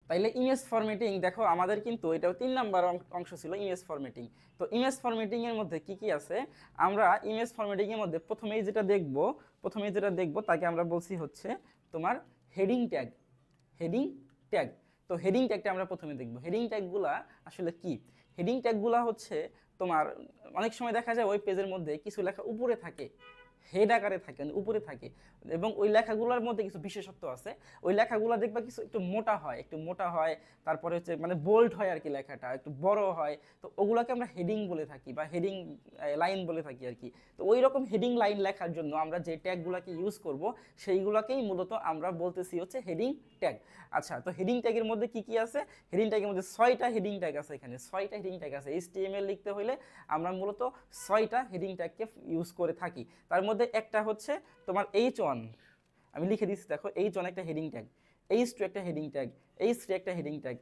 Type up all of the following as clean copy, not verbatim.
তাইলে image formatting দেখো আমাদের কিন্তু এটাও 3 নাম্বার অংশ ছিল ইমেজ ফরম্যাটিং। তো ইমেজ ফরম্যাটিং এর মধ্যে কি কি আছে, আমরা ইমেজ ফরম্যাটিং এর মধ্যে প্রথমেই যেটা দেখব তাকে আমরা বলছি হচ্ছে তোমার হেডিং ট্যাগ। Heading tag. তো হেডিং ট্যাগটা আমরা প্রথমে দেখব। হেডিং ট্যাগগুলা আসলে কি? হেডিং ট্যাগগুলা হচ্ছে তোমার অনেক সময় দেখা যায় ওই পেজের মধ্যে কিছু লেখা উপরে থাকে, হেড আকারে থাকে, মানে উপরে থাকে, এবং ওই লেখাগুলোর মধ্যে কিছু বিশেষত্ব আছে। ওই লেখাগুলো দেখবা কিছু একটু মোটা হয়, তারপরে হচ্ছে মানে বোল্ড হয় আর কি, লেখাটা একটু বড় হয়। তো ওগুলোকে আমরা হেডিং বলে থাকি বা হেডিং লাইন বলে থাকি আর কি। তো ওই রকম হেডিং লাইন লেখার জন্য আমরা যে ট্যাগগুলোকে ইউজ করব সেইগুলোকেই মূলত আমরা বলতেছি হচ্ছে হেডিং ট্যাগ। আচ্ছা, তো হেডিং ট্যাগের মধ্যে কি কি আছে? হেডিং ট্যাগের মধ্যে 6টা হেডিং ট্যাগ আছে, এখানে 6টা হেডিং ট্যাগ আছে। HTML লিখতে হলে আমরা মূলত 6টা হেডিং ট্যাগকে ইউজ করে থাকি। তার মধ্যে একটা হচ্ছে তোমার H1, আমি লিখে দিচ্ছি দেখো, H1 একটা হেডিং ট্যাগ, H2 একটা হেডিং ট্যাগ, H3 একটা heading tag,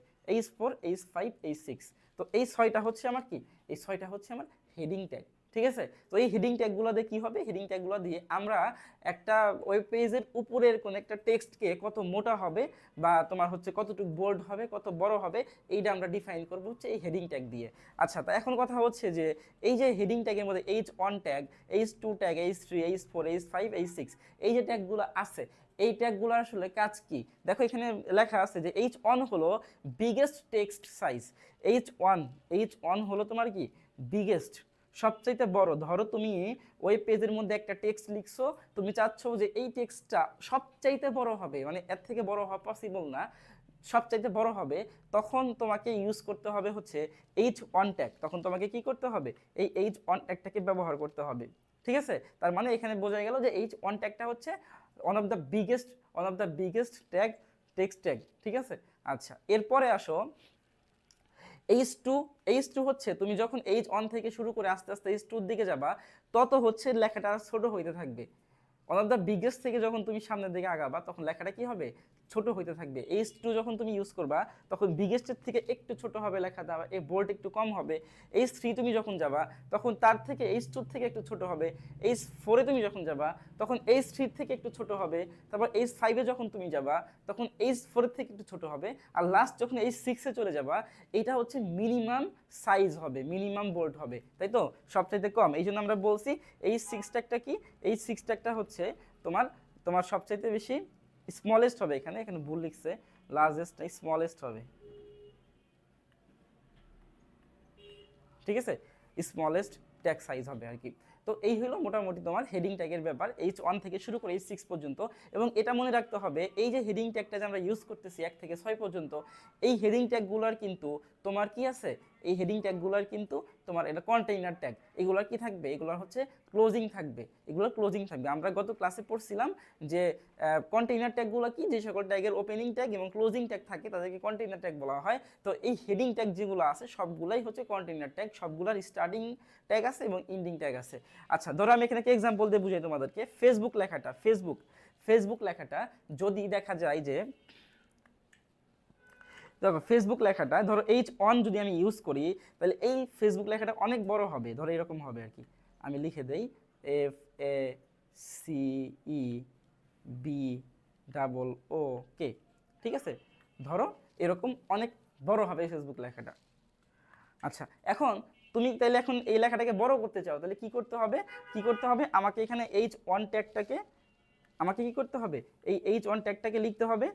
H4, H5, H6। তো এই 6টা হচ্ছে আমার কি, এই 6টা হচ্ছে আমার হেডিং ট্যাগ। ঠিক আছে? তো এই হেডিং ট্যাগগুলো দিয়ে কী হবে, হেডিং ট্যাগগুলো দিয়ে আমরা একটা ওয়েব পেজের উপরের কোন একটা টেক্সটকে কত মোটা হবে বা তোমার হচ্ছে কতটুকু বোল্ড হবে, কত বড় হবে, এইটা আমরা ডিফাইন করবো হচ্ছে এই হেডিং ট্যাগ দিয়ে। আচ্ছা, তা এখন কথা হচ্ছে যে এই যে হেডিং ট্যাগের মধ্যে H1 tag, H2 tag, H3, H4, H5, H6, এই যে ট্যাগগুলো আছে, এই ট্যাগগুলোর আসলে কাজ কি? দেখো এখানে লেখা আছে যে H1 হলো বিগেস্ট টেক্সট সাইজ। H1 হলো তোমার কি, বিগেস্ট, সবচাইতে বড়। ধরো তুমি ওই পেজের মধ্যে একটা টেক্সট লিখছো, তুমি চাচ্ছ যে এই টেক্সটটা সবচাইতে বড় হবে, মানে এর থেকে বড় হওয়া পসিবল না, সবচাইতে বড় হবে, তখন তোমাকে ইউজ করতে হবে হচ্ছে H1 ট্যাগ। তখন তোমাকে কি করতে হবে, এই H1 ট্যাগটাকে ব্যবহার করতে হবে। ঠিক আছে? তার মানে এখানে বোঝা গেল যে H1 ট্যাগটা হচ্ছে one of the biggest tag, text tag. ঠিক আছে? আচ্ছা, এরপরে আসো H2। H2 হচ্ছে তুমি যখন H1 থেকে শুরু করে আস্তে আস্তে H2 এর দিকে যাবা, তত হচ্ছে লেখাটা ছোট হইতে থাকবে। ওয়ান অফ দ্য বিগেস্ট থেকে যখন তুমি সামনের দিকে আগাবা, তখন লেখাটা কি হবে, ছোট হইতে থাকবে। H2 যখন তুমি ইউজ করবা, তখন বিগেস্টের থেকে একটু ছোট হবে লেখাটা, এই বোল্ড একটু কম হবে। H3 তুমি যখন যাবা, তখন তার থেকে H2 থেকে একটু ছোট হবে। H4 তুমি যখন যাবা, তখন H3 থেকে একটু ছোট হবে। তারপর H5 যখন তুমি যাবা, তখন H4 থেকে একটু ছোট হবে। আর লাস্ট যখন H6 চলে যাবা, এটা হচ্ছে মিনিমাম সাইজ হবে, মিনিমাম বোল্ড হবে, তাই তো, সবচাইতে কম। এই জন্য আমরা বলছি H6 ট্যাগটা কি, H6 ট্যাগটা হচ্ছে তোমার তোমার সবচাইতে বেশি স্মলেস্ট হবে। এখানে এখানে ভুল লিখছে, লার্জেস্ট স্মলেস্ট হবে। ঠিক আছে? স্মলেস্ট ট্যাগ সাইজ হবে আর কি। তো এই হলো মোটামুটি তোমার হেডিং ট্যাগের ব্যাপার, H1 থেকে শুরু করে H6 পর্যন্ত। এবং এটা মনে রাখতে হবে, এই যে হেডিং ট্যাগটা যে আমরা ইউজ করতেছি 1 থেকে 6 পর্যন্ত, এই হেডিং ট্যাগগুলোর কিন্তু তোমার কি আছে, এই হেডিং ট্যাগগুলোর কিন্তু তোমার এটা কন্টেইনার ট্যাগ। এগুলোর কি থাকবে, এগুলোর হচ্ছে ক্লোজিং থাকবে, এগুলোর ক্লোজিং থাকবে। আমরা গত ক্লাসে পড়ছিলাম যে কন্টেইনার ট্যাগগুলো কি, যে সকল ট্যাগের ওপেনিং ট্যাগ এবং ক্লোজিং ট্যাগ থাকে তাদেরকে কন্টেইনার ট্যাগ বলা হয়। তো এই হেডিং ট্যাগ যেগুলো আছে সবগুলাই হচ্ছে কন্টেইনার ট্যাগ, সবগুলোর স্টার্টিং ট্যাগ আছে এবং এন্ডিং ট্যাগ আছে। আচ্ছা, ধরো আমি এখানে একটা এক্সাম্পল দিয়ে বুঝাই তোমাদেরকে। ফেসবুক লেখাটা, ফেসবুক লেখাটা যদি দেখা যায় যে, দেখো ফেসবুক লেখাটা ধরো H1 যদি আমি ইউজ করি, তাহলে এই ফেসবুক লেখাটা অনেক বড় হবে, ধরো এরকম হবে আর কি। আমি লিখে দেই FACEBOOK। ঠিক আছে? ধরো এরকম অনেক বড় হবে ফেসবুক লেখাটা। আচ্ছা, এখন তুমি তাহলে এখন এই লেখাটাকে বড় করতে চাও, তাহলে কি করতে হবে, আমাকে এখানে H1 ট্যাগটাকে, আমাকে কি করতে হবে, এই H1 ট্যাগটাকে লিখতে হবে,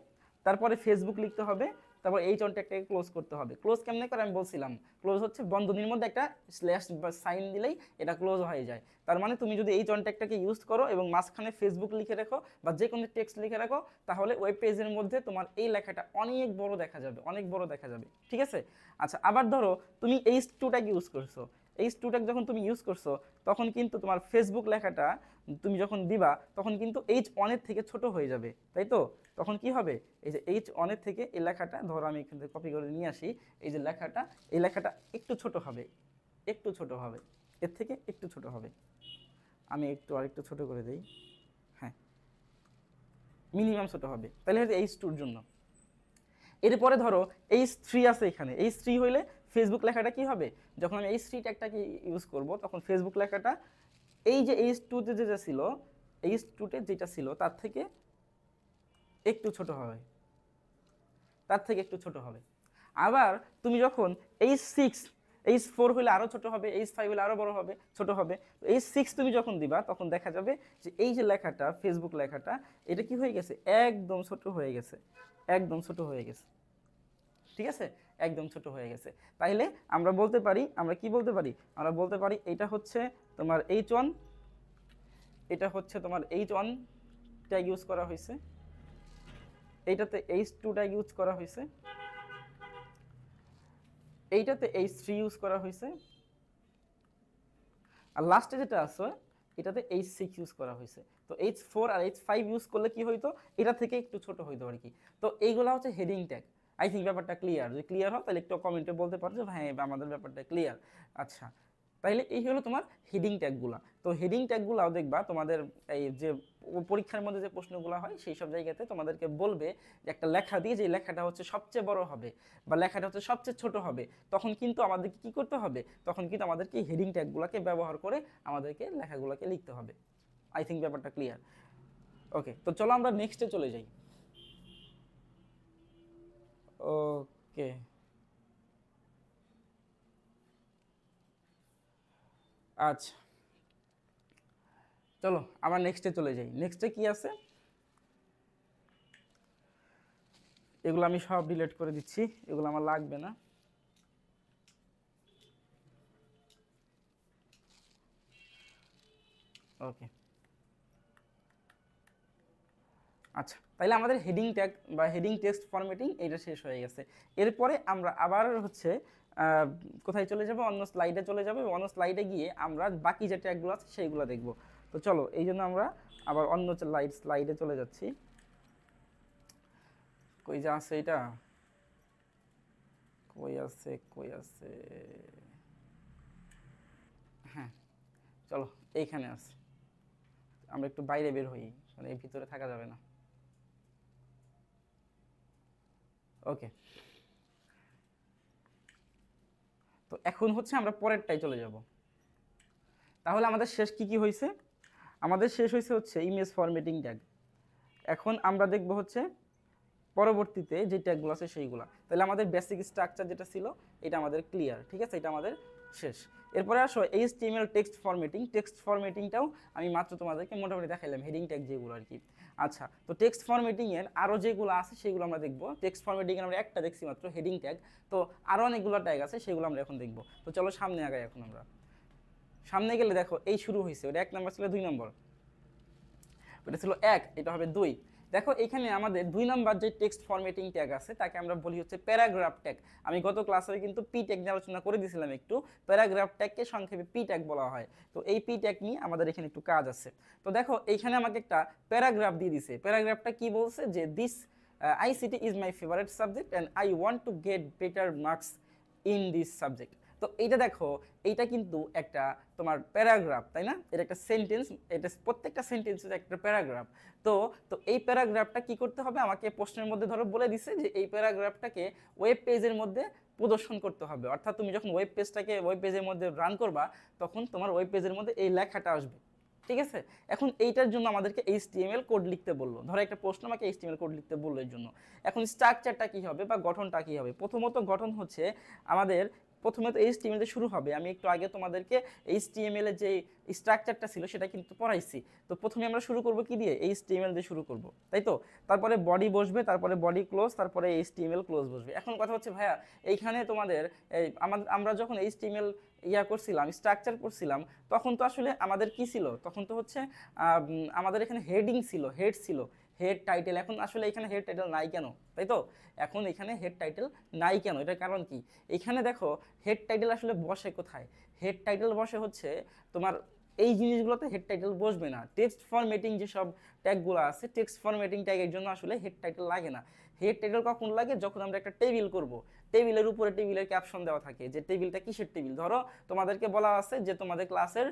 তারপরে ফেসবুক লিখতে হবে, তারপর H1 ট্যাগটাকে ক্লোজ করতে হবে। ক্লোজ কেমনে করে আমি বলছিলাম, ক্লোজ হচ্ছে বন্ধনীর মধ্যে একটা স্ল্যাশ বা সাইন দিলেই এটা ক্লোজ হয়ে যায়। তার মানে তুমি যদি H1 ট্যাগটাকে ইউজ করো এবং মাঝখানে ফেসবুক লিখে রাখো বা যে কোনো টেক্সট লিখে রাখো, তাহলে ওয়েব পেজের মধ্যে তোমার এই লেখাটা অনেক বড় দেখা যাবে, অনেক বড় দেখা যাবে। ঠিক আছে? আচ্ছা, আবার ধরো তুমি H2 ট্যাগ ইউজ করছো, H2 ট্যাগ যখন তুমি ইউজ করছো, তখন কিন্তু তোমার ফেসবুক লেখাটা তুমি যখন দিবা, তখন কিন্তু H1 এর থেকে ছোট হয়ে যাবে, তাই তো। তখন কি হবে, এই যে H1 এর থেকে এই লেখাটা, ধরো আমি এখান থেকে কপি করে নিয়ে আসি, এই যে লেখাটা, এই লেখাটা একটু ছোট হবে, একটু ছোট হবে, এর থেকে একটু ছোট হবে। আমি একটু আরেকটু ছোট করে দিই, হ্যাঁ, মিনিমাম ছোট হবে, তাহলে হচ্ছে H2 এর জন্য। এরপরে ধরো H3 আছে এখানে, H3 হইলে ফেসবুক লেখাটা কি হবে, যখন আমি H3 ট্যাগটাকে ইউজ করব, তখন ফেসবুক লেখাটা এই যে H2-তে যেটা ছিল, H2-তে যেটা ছিল তার থেকে একটু ছোট হবে। তার থেকে একটু ছোট হবে। আবার তুমি যখন H6 H4 হলে আরো ছোট হবে, H5 হলে আরো বড় হবে, ছোট হবে। তো H6 তুমি যখন দিবা তখন দেখা যাবে যে এই যে লেখাটা, ফেসবুক লেখাটা, এটা কি হয়ে গেছে, একদম ছোট হয়ে গেছে, একদম ছোট হয়ে গেছে। ঠিক আছে, একদম ছোট হয়ে গেছে। তাইলে আমরা বলতে পারি, আমরা কি বলতে পারি, আমরা বলতে পারি এটা হচ্ছে তোমার H1, এটা হচ্ছে তোমার H1 ট্যাগ ইউজ করা হয়েছে, এইটাতে H2 ট্যাগ ইউজ করা হয়েছে, এইটাতে H3 ইউজ করা হয়েছে, আর লাস্টে যেটা আছে এটাতে H6 ইউজ করা হয়েছে। তো H4 আর H5 ইউজ করলে কি হইতো, এটা থেকে একটু ছোট হইতো আর কি। তো এইগুলা হচ্ছে হেডিং ট্যাগ। আই থিঙ্ক ব্যাপারটা ক্লিয়ার। যদি ক্লিয়ার হয় তাহলে একটু কমেন্টে বলতে পারো যে হ্যাঁ আমাদের ব্যাপারটা ক্লিয়ার। আচ্ছা, তাইলে এই হলো তোমার হেডিং ট্যাগগুলা। তো হেডিং ট্যাগগুলাও দেখবা তোমাদের এই যে পরীক্ষার মধ্যে যে প্রশ্নগুলো হয় সেই সব জায়গাতে তোমাদেরকে বলবে যে একটা লেখা দিয়ে যে লেখাটা হচ্ছে সবচেয়ে বড় হবে বা লেখাটা হচ্ছে সবচেয়ে ছোট হবে, তখন কিন্তু আমাদেরকে কি করতে হবে, তখন কিন্তু আমাদেরকে হেডিং ট্যাগগুলোকে ব্যবহার করে আমাদেরকে লেখাগুলোকে লিখতে হবে। আই থিঙ্ক ব্যাপারটা ক্লিয়ার। ওকে, তো চলো আমরা নেক্সটে চলে যাই। ওকে, আচ্ছা চলো আবার নেক্সটে চলে যাই। নেক্সটে কি আছে, এগুলো আমি সব ডিলিট করে দিচ্ছি, এগুলো আমার লাগবে না। ওকে, আচ্ছা তাইলে আমাদের হেডিং ট্যাগ বা হেডিং টেক্সট ফরম্যাটিং এটা শেষ হয়ে গেছে। এরপরে আমরা আবার হচ্ছে কোথায় চলে যাব, অন্য স্লাইডে চলে যাবে। অন্য স্লাইডে গিয়ে আমরা বাকি যে ট্যাগগুলো আছে সেইগুলো দেখব। তো চলো এই জন্য আমরা আবার অন্য স্লাইডে চলে যাচ্ছি। কই যে আছে এটা, কই আছে, কই আছে, হ্যাঁ চলো এইখানে আছে। আমরা একটু বাইরে বের হই, মানে এর ভিতরে থাকা যাবে না। ওকে, তো এখন হচ্ছে আমরা পরেরটাই চলে যাব। তাহলে আমাদের শেষ কি কি হয়েছে, আমাদের শেষ হয়েছে হচ্ছে ইমেজ ফরম্যাটিং ট্যাগ। এখন আমরা দেখব হচ্ছে পরবর্তীতে যে ট্যাগগুলো আছে সেইগুলো। তাহলে আমাদের বেসিক স্ট্রাকচার যেটা ছিল এটা আমাদের ক্লিয়ার, ঠিক আছে, এটা আমাদের শেষ। এরপরে আসো HTML টেক্সট ফরম্যাটিং। টেক্সট ফরম্যাটিংটাও আমি মাত্র তোমাদেরকে মোটামুটি দেখাইলাম, হেডিং ট্যাগ যেগুলো আর কি। আচ্ছা, তো টেক্সট ফরম্যাটিংয়ের আরও যেগুলো আছে সেগুলো আমরা দেখবো। টেক্সট ফরম্যাটিংয়ের আমরা একটা দেখছি মাত্র, হেডিং ট্যাগ। তো আরও অনেকগুলো ট্যাগ আছে, সেগুলো আমরা এখন দেখবো। তো চলো সামনে আগাই। এখন আমরা সামনে গেলে দেখো এই শুরু হয়েছে, ওটা 1 নম্বর ছিল, 2 নম্বর, ওটা ছিল 1, এটা হবে 2। দেখো এখানে আমাদের 2 নাম্বার যে টেক্সট ফরম্যাটিং ট্যাগ আছে তাকে আমরা বলি হচ্ছে প্যারাগ্রাফ ট্যাগ। আমি গত ক্লাসে কিন্তু পি ট্যাগ নিয়ে আলোচনা করে দিয়েছিলাম একটু। প্যারাগ্রাফ ট্যাগকে সংক্ষেপে পি ট্যাগ বলা হয়। তো এই পি ট্যাগ নিয়ে আমাদের এখানে একটু কাজ আছে। তো দেখো এইখানে আমাকে একটা প্যারাগ্রাফ দিয়ে দিছে। প্যারাগ্রাফটা কি বলছে যে this ICT is my favourite subject and I want to get better marks in this subject. তো এইটা দেখো, এইটা কিন্তু একটা তোমার প্যারাগ্রাফ, তাই না? এটা একটা সেন্টেন্স, এটা প্রত্যেকটা সেন্টেন্স একটা প্যারাগ্রাফ। তো তো এই প্যারাগ্রাফটা কি করতে হবে, আমাকে প্রশ্নের মধ্যে ধরো বলে দিছে যে এই প্যারাগ্রাফটাকে ওয়েব পেজের মধ্যে প্রদর্শন করতে হবে। অর্থাৎ তুমি যখন ওয়েব পেজের মধ্যে রান করবা তখন তোমার ওয়েব পেজের মধ্যে এই লেখাটা আসবে, ঠিক আছে। এখন এইটার জন্য আমাদেরকে HTML কোড লিখতে বললো। ধরো একটা প্রশ্ন, আমাকে HTML কোড লিখতে বললো এর জন্য। এখন স্ট্রাকচারটা কি হবে বা গঠনটা কি হবে, প্রথমত গঠন হচ্ছে আমাদের প্রথমে তো HTML দিয়ে শুরু হবে। আমি একটু আগে তোমাদেরকে HTML এর যে স্ট্রাকচারটা ছিল সেটা কিন্তু পড়াইছি। তো প্রথমে আমরা শুরু করব কি দিয়ে, HTML দিয়ে শুরু করব, তাই তো। তারপরে বডি বসবে, তারপরে বডি ক্লোজ, তারপরে HTML ক্লোজ বসবে। এখন কথা হচ্ছে ভাইয়া, এইখানে তোমাদের আমরা যখন HTML করছিলাম, স্ট্রাকচার করছিলাম, তখন তো আসলে আমাদের কি ছিল, তখন তো হচ্ছে আমাদের এখানে হেডিং ছিল, হেড ছিল, হেড টাইটেল। এখন আসলে এখানে হেড টাইটেল নাই কেন, তাই তো। এখন এখানে হেড টাইটেল নাই কেন, এটার কারণ কি, এখানে দেখো হেড টাইটেল আসলে বসে কোথায়। হেড টাইটেল বসে হচ্ছে তোমার এই জিনিসগুলোতে হেড টাইটেল বসবে না। টেক্সট ফরম্যাটিং যেসব ট্যাগগুলো আছে, টেক্সট ফরম্যাটিং ট্যাগের জন্য আসলে হেড টাইটেল লাগে না। হেড টাইটেল কখন লাগে, যখন আমরা একটা টেবিল করব, টেবিলের উপরে টেবিলের ক্যাপশন দেওয়া থাকে যে টেবিলটা কিসের টেবিল। ধরো তোমাদেরকে বলা আছে যে তোমাদের ক্লাসের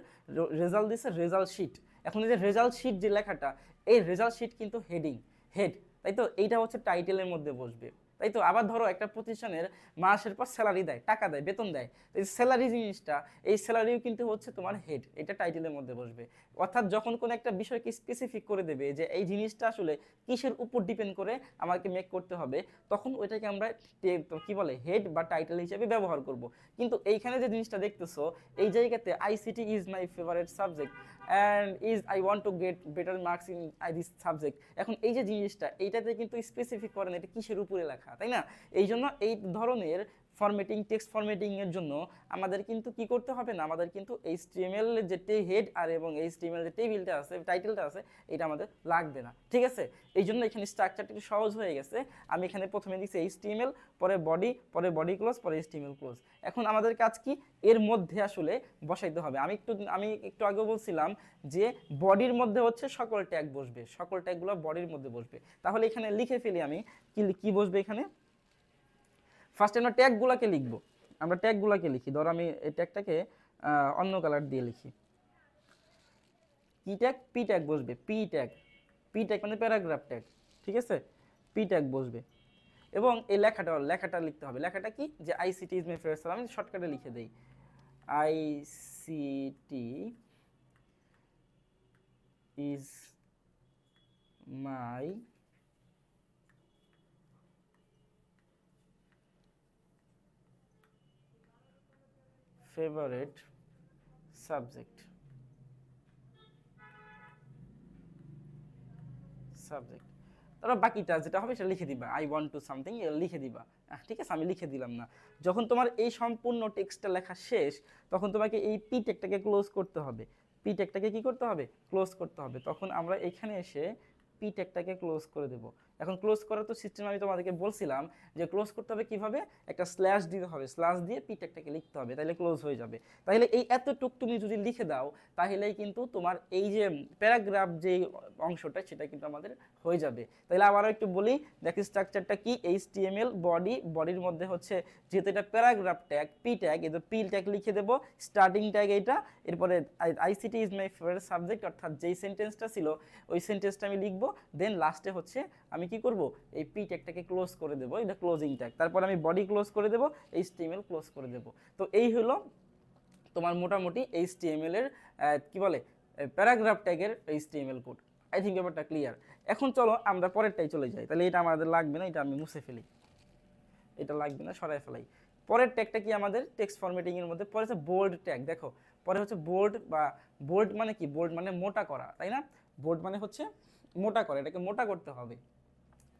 রেজাল্ট দিছে রেজাল্ট শিট। এখন এই যে রেজাল্ট শিট যে লেখাটা, এই রেজাল্ট শিট কিন্তু হেডিং, হেড, তাই তো। এইটা হচ্ছে টাইটেলের মধ্যে বসবে, তাই তো। আবার ধরো একটা প্রতিষ্ঠানের মাসের পর স্যালারি দেয়, টাকা দেয়, বেতন দেয়, এই স্যালারি জিনিসটা, এই স্যালারিও কিন্তু হচ্ছে তোমার হেড, এটা টাইটেলের মধ্যে বসবে। অর্থাৎ যখন কোনো একটা বিষয়কে স্পেসিফিক করে দেবে যে এই জিনিসটা আসলে কিসের উপর ডিপেন্ড করে আমাকে মেক করতে হবে, তখন ওইটাকে আমরা কি বলে হেড বা টাইটেল হিসেবে ব্যবহার করব। কিন্তু এইখানে যে জিনিসটা দেখতেছো, এই জায়গাতে ICT is my favourite subject and is I want to get better marks in this subject. এখন এই যে জিনিসটা, এইটাতে কিন্তু স্পেসিফিক করেন এটা কিসের উপরে লেখা, তাই না? এই জন্য এই ধরনের ফরম্যাটিং, টেক্সট ফরম্যাটিং এর জন্য আমাদের কিন্তু কি করতে হবে না, আমাদের কিন্তু HTML এর যে হেড আর এবং HTML যে টেবিলটা আছে, টাইটেলটা আছে, এটা আমাদের লাগবে না, ঠিক আছে? এই জন্য এখানে স্ট্রাকচারটা একটু সহজ হয়ে গেছে। আমি এখানে প্রথমে দিচ্ছি HTML, পরে বডি ক্লোজ, পরে HTML ক্লোজ। এখন আমাদের কাজ কি, এর মধ্যে আসলে বসাইতে হবে। আমি একটু আগে বলছিলাম যে বডির মধ্যে হচ্ছে সকল ট্যাগ বসবে, সকল ট্যাগগুলো বডির মধ্যে বসবে। তাহলে এখানে লিখে ফেলি আমি, কি বসবে এখানে। ফার্স্ট আমরা ট্যাগগুলোকে লিখব, আমরা ট্যাগগুলোকে লিখি। ধরো আমি এই ট্যাগটাকে অন্য কালার দিয়ে লিখি। কি ট্যাগ? পি ট্যাগ বসবে, পি ট্যাগ মানে প্যারাগ্রাফ ট্যাগ, ঠিক আছে? পি ট্যাগ বসবে। এবং এই লেখাটা লিখতে হবে। লেখাটা কি, যে ICT is my favourite subject. আমি শর্টকাটে লিখে দেই, ICT is my favourite subject. তারপর বাকিটা যেটা হবে সেটা লিখে দিবা, আই ওয়ান্ট টু সামথিং লিখে দিবা। ঠিক আছে, আমি লিখে দিলাম না। যখন তোমার এই সম্পূর্ণ টেক্সটটা লেখা শেষ, তখন তোমাকে এই পি ট্যাগটাকে ক্লোজ করতে হবে। পি ট্যাগটাকে কি করতে হবে? ক্লোজ করতে হবে। তখন আমরা এখানে এসে পি ট্যাগটাকে ক্লোজ করে দেব। এখন ক্লোজ করার তো সিস্টেম আমি তোমাদেরকে বলছিলাম যে ক্লোজ করতে হবে কিভাবে, একটা স্ল্যাশ দিতে হবে, স্ল্যাশ দিয়ে পি ট্যাগটাকে লিখতে হবে, তাহলে ক্লোজ হয়ে যাবে। তাহলে এই এতটুক তুমি যদি লিখে দাও, তাহলেই কিন্তু তোমার এই যে প্যারাগ্রাফ যে অংশটা, সেটা কিন্তু আমাদের হয়ে যাবে। তাহলে আবারও একটু বলি, দেখি স্ট্রাকচারটা কি। HTML বডির মধ্যে হচ্ছে, যেহেতু এটা প্যারাগ্রাফ ট্যাগ, পি ট্যাগ, এই পি ট্যাগ লিখে দেবো, স্টার্টিং ট্যাগ এইটা, এরপরে ICT is my favourite subject, অর্থাৎ যেই সেন্টেন্সটা ছিল ওই সেন্টেন্সটা আমি লিখবো। দেন লাস্টে হচ্ছে আমি কি করব, এই পি ট্যাগটাকে ক্লোজ করে দেবো, এটা ক্লোজিং ট্যাগ। তারপর আমি বডি ক্লোজ করে দেবো, HTML ক্লোজ করে দেবো। তো এই হলো তোমার মোটামুটি HTML এর কি বলে প্যারাগ্রাফ ট্যাগের HTML কোড। আই থিঙ্ক ব্যাপারটা ক্লিয়ার। এখন চলো আমরা পরেরটাই চলে যাই। তাহলে এটা আমাদের লাগবে না, এটা আমি মুছে ফেলি, এটা লাগবে না, সরাই ফেলাই। পরের ট্যাগটা কি আমাদের টেক্সট ফরম্যাটিং এর মধ্যে? পরে হচ্ছে বোল্ড ট্যাগ। দেখো পরে হচ্ছে বোল্ড মানে কি? বোল্ড মানে মোটা করা, তাই না? বোল্ড মানে হচ্ছে মোটা করা, এটাকে মোটা করতে হবে।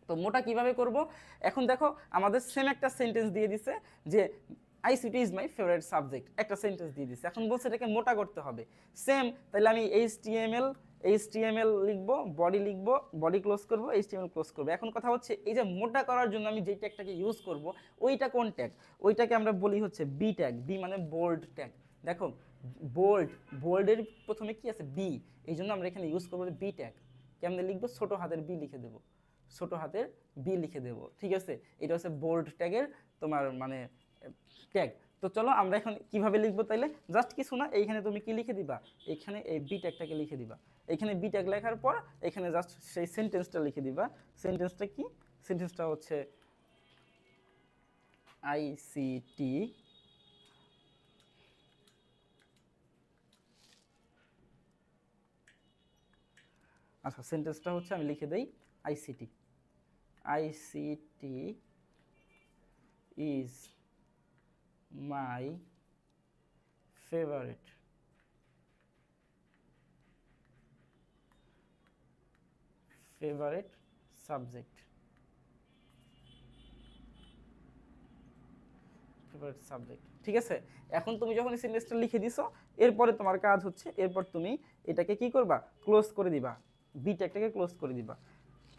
তো মোটা কিভাবে করব? এখন দেখো আমাদের সেম একটা সেন্টেন্স দিয়ে দিছে যে ICT is my favourite subject, একটা সেন্টেন্স দিয়ে দিছে। এখন বলছে এটাকে মোটা করতে হবে। সেম, তাহলে আমি HTML লিখবো, বডি ক্লোজ করব, HTML ক্লোজ করব। এখন কথা হচ্ছে এই যে মোটা করার জন্য আমি যে ট্যাগটাকে ইউজ করব, ওইটা কোন ট্যাগ? ওইটাকে আমরা বলি হচ্ছে বি ট্যাগ। বি মানে বোল্ড ট্যাগ। দেখো বোল্ডের প্রথমে কি আছে? বি। এই জন্য আমরা এখানে ইউজ করবো বি ট্যাগ। কেমনে লিখবো? ছোট হাতের বি লিখে দেবো, ছোট হাতের বি লিখে দেবো, ঠিক আছে? এটা হচ্ছে বোল্ড ট্যাগের তোমার মানে ট্যাগ। তো চলো আমরা এখন কিভাবে লিখবো, তাইলে জাস্ট কিছু না, এইখানে তুমি কি লিখে দিবা, এইখানে এই বি ট্যাগটাকে লিখে দিবা। এইখানে বি ট্যাগ লেখার পর এখানে জাস্ট সেই সেন্টেন্সটা লিখে দিবা। সেন্টেন্সটা কি? সেন্টেন্সটা হচ্ছে আইসিটি আচ্ছা, সেন্টেন্সটা হচ্ছে আমি লিখে দেই ICT is my favourite subject. ঠিক আছে? এখন তুমি যখন এই সেন্টেন্সটা লিখে দিছো, এরপরে তোমার কাজ হচ্ছে, এরপর তুমি এটাকে কি করবা? ক্লোজ করে দিবা, বি ট্যাগটাকে ক্লোজ করে দিবা।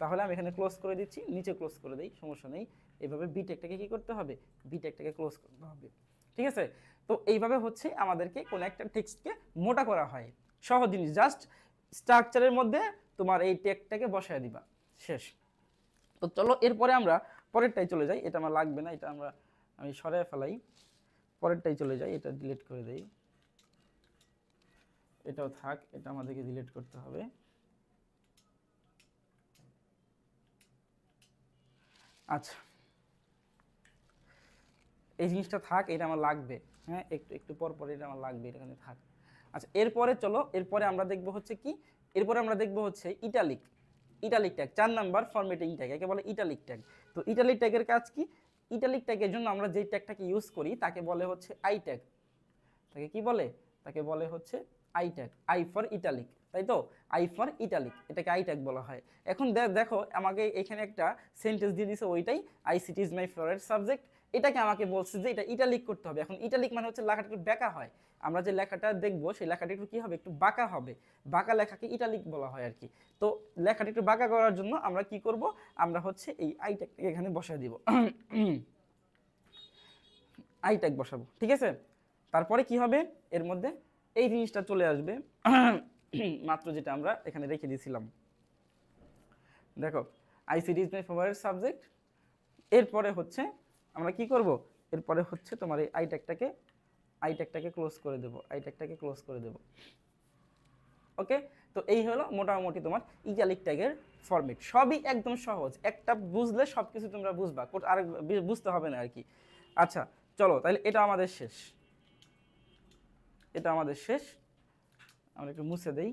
তাহলে আমি এখানে ক্লোজ করে দিচ্ছি, নিচে ক্লোজ করে দেই, সমস্যা নেই। এইভাবে বি ট্যাগটাকে কি করতে হবে? বি ট্যাগটাকে ক্লোজ করতে হবে, ঠিক আছে? তো এইভাবে হচ্ছে আমাদেরকে কোনো একটা টেক্সটকে মোটা করা হয়। সহজ জিনিস, জাস্ট স্ট্রাকচারের মধ্যে তোমার এই ট্যাগটাকে বসায় দিবা, শেষ। তো চলো এরপরে আমরা পরেরটাই চলে যাই। এটা আমার লাগবে না, এটা আমি সরাই ফেলাই। পরেরটাই চলে যাই, এটা ডিলিট করে দেই, এটাও থাক, এটা আমাদেরকে ডিলিট করতে হবে। আচ্ছা, এই জিনিসটা থাক, এটা আমার লাগবে। হ্যাঁ, একটু একটু পর পর এটা আমার লাগবে, এটা এখানে থাক। আচ্ছা, এরপরে চলো, এরপরে আমরা দেখব হচ্ছে কি, এরপরে আমরা দেখব হচ্ছে italic. Italic tag 4 number formatting tag, একে বলে ইটালিক ট্যাগ। তো ইটালিক ট্যাগের কাজ কি? ইটালিক ট্যাগের জন্য আমরা যেই ট্যাগটাকে ইউজ করি তাকে বলে হচ্ছে আই ট্যাগ। তাকে কি বলে? তাকে বলে হচ্ছে I tag, I for italic, তাই তো? আই ফর ইটালিক, এটাকে আই ট্যাগ বলা হয়। এখন দেখো আমাকে এখানে একটা সেন্টেন্স দিয়ে দিছে, ওইটাই ICT is my favourite subject. এটাকে আমাকে বলছে যে এটা ইটালিক করতে হবে। এখন ইটালিক মানে হচ্ছে লেখাটা একটু বাঁকা হয়। আমরা যে লেখাটা দেখবো সেই লেখাটা একটু কি হবে, একটু বাঁকা হবে। বাঁকা লেখাকে ইটালিক বলা হয় আর কি। তো লেখাটা একটু বাঁকা করার জন্য আমরা কি করব, আমরা হচ্ছে এই আই ট্যাগটাকে এখানে বসায় দিব। আই ট্যাগ বসাবো, ঠিক আছে? তারপরে কি হবে, এর মধ্যে এই জিনিসটা চলে আসবে মাত্র যেটা আমরা এখানে রেখে দিয়েছিলাম। দেখো, ICT is my favourite subject. এরপরে হচ্ছে আমরা কি করব, এরপরে হচ্ছে তোমার এই আই ট্যাগটাকে ক্লোজ করে দেব, আই ট্যাগটাকে ক্লোজ করে দেব। ওকে, তো এই হলো মোটামুটি তোমার ইটালিক ট্যাগের ফরম্যাট। সবই একদম সহজ, একটা বুঝলে সব কিছু তোমরা বুঝবা, আর বুঝতে হবে না আর কি। আচ্ছা চলো, তাহলে এটা আমাদের শেষ, এটা আমাদের শেষ। আমরা একটু মুছে দেই।